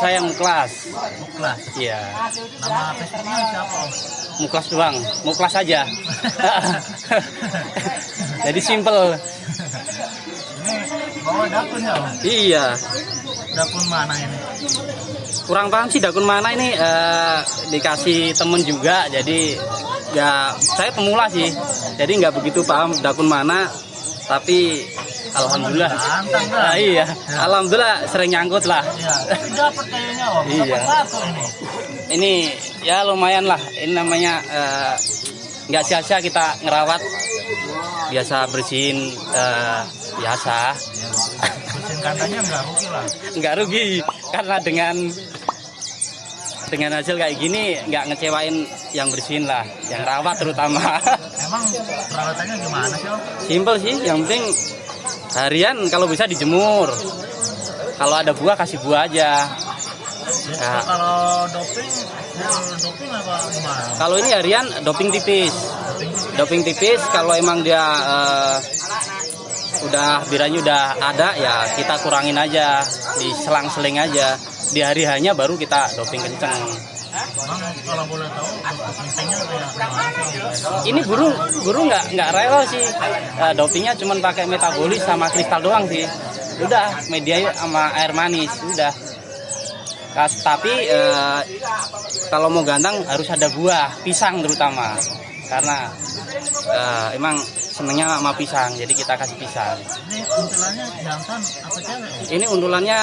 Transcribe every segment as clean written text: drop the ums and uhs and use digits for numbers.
saya Muklas. Muklas. Iya. Nama Facebooknya siapa Om? Muklas doang. Muklas aja. Jadi simple. Ini bawa dakun ya Om? Iya. Dakun mana ini? Kurang paham sih dakun mana ini, dikasih temen juga. Jadi ya saya pemula sih. Jadi nggak begitu paham dakun mana. Tapi alhamdulillah. Iya. Alhamdulillah sering nyangkut lah. Iya. Tapi dapat kayaknya Om. Iya. Dapat satu ini. Ini ya lumayan lah. Ini namanya nggak sia-sia kita ngerawat. Biasa bersihin biasa. Bersihin kandangnya nggak rugi lah. Nggak rugi karena dengan hasil kayak gini nggak ngecewain yang bersihin lah, yang rawat terutama. Emang perawatannya gimana sih Om? Simpel sih, yang penting harian kalau bisa dijemur. Kalau ada buah kasih buah aja. Ya. Kalau doping apa gimana? Kalau ini harian doping tipis. Doping tipis kalau emang dia udah biranya udah ada ya kita kurangin aja, diselang-seling aja. Di hari hanya baru kita doping kenceng. Emang kalau boleh tahu dopingnya kayak gimana? Ini burung nggak rewel sih. Dopingnya cuma pakai metabolis sama kristal doang sih. Udah media sama air manis udah. Tapi kalau mau ganteng harus ada buah, pisang terutama. Karena emang senengnya sama pisang, jadi kita kasih pisang. Ini untulannya jantan apa cewek? Ini untulannya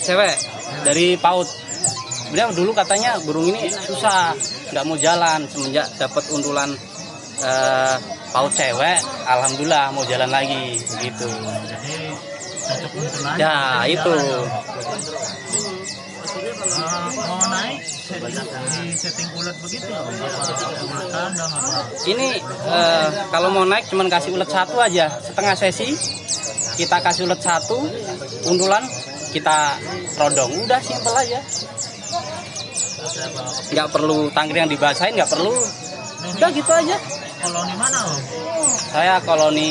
cewek dari PAUD. Beliau dulu katanya burung ini susah, nggak mau jalan. Semenjak dapat untulan PAUD cewek, alhamdulillah mau jalan lagi, gitu. Jadi cocok untulannya. Ya itu. Mau naik di setting ulet begitu ya Om? Apa ulet kandang apa? Ini kalau mau naik cuman kasih ulet satu aja, setengah sesi kita kasih ulet satu, untulan kita rodong, udah simpel aja. Nggak perlu tangkir yang dibasahin, nggak perlu, udah gitu aja. Koloni mana Om? Saya koloni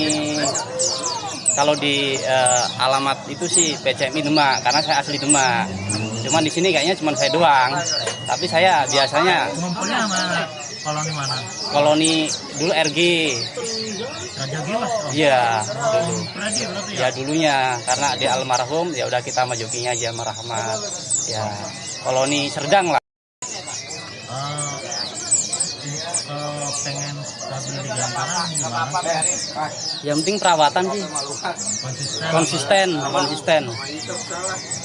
kalau di alamat itu sih PCMI Demak, karena saya asli Demak. Cuman di sini kayaknya cuma saya doang. Tapi saya biasanya Ngumpulnya sama koloni mana? koloni dulu RG. Raja Gilas Om? Iya, dulu. Berarti ya? Ya dulunya karena dia almarhum ya udah kita sama jokinya aja sama Rahmat. Ya koloni Serdang lah. Pengen stabil di gantaran gimana? Yang penting perawatan sih. Konsisten.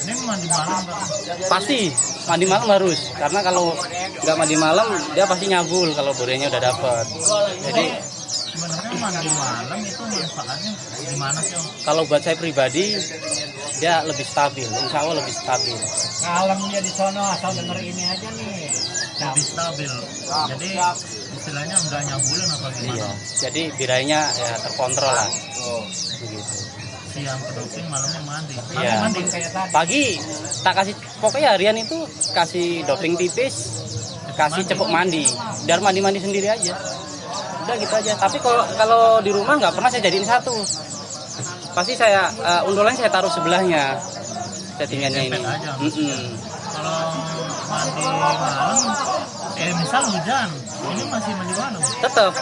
Ini mandi malam Pak? Pasti mandi malam harus. Karena kalau nggak mandi malam dia pasti nyabul kalau borenya udah dapet. Jadi Sebenarnya mandi malam itu manfaatnya gimana sih Om? kalau buat saya pribadi dia lebih stabil. Insya Allah lebih stabil. Kalem dia di sono asal denger ini aja nih. Lebih stabil. Jadi istilahnya enggak nyabulin apa gimana? Iya. Jadi birainya ya terkontrol lah. Begitu. Siang ke doping, malamnya mandi. Iya. Mandi kayak tadi. Pagi tak kasih, pokoknya harian itu kasih doping tipis, kasih cepuk mandi, biar mandi sendiri aja. Udah gitu aja. Tapi kalau di rumah nggak pernah saya jadiin satu. Pasti saya undulannya saya taruh sebelahnya settingannya ini. Kalau mandi malam, misal hujan, ini masih mandi malam. Tetap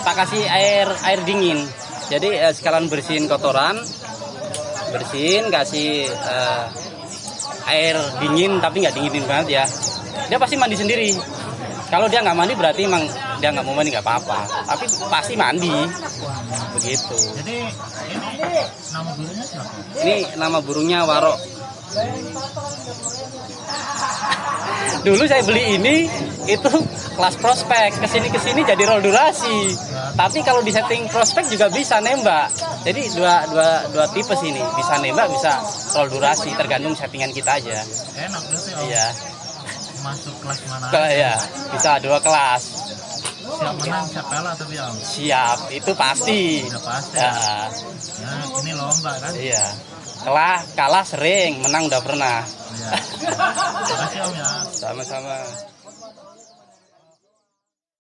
tak kasih air dingin. Jadi sekalian bersihin kotoran, kasih air dingin tapi nggak dinginin banget ya. Dia pasti mandi sendiri. Kalau dia nggak mandi berarti emang dia nggak mau mandi nggak apa-apa. Tapi pasti mandi. Begitu. Jadi ini nama burungnya siapa? Ini nama burungnya Warok. Dulu saya beli ini itu kelas prospek, kesini jadi roll durasi. Tapi kalau di setting prospek juga bisa nembak. Jadi dua tipe sini, bisa nembak, bisa roll durasi, tergantung settingan kita aja. Enak berarti Om. Iya. Masuk kelas mana? Ya, bisa 2 kelas. Siap menang, siap kalah tapi Om. Siap, itu pasti. Udah pasti. Ya, Ya, ini lomba kan? iya. Kalah sering, menang udah pernah. Iya. Terima kasih Om ya. Sama-sama.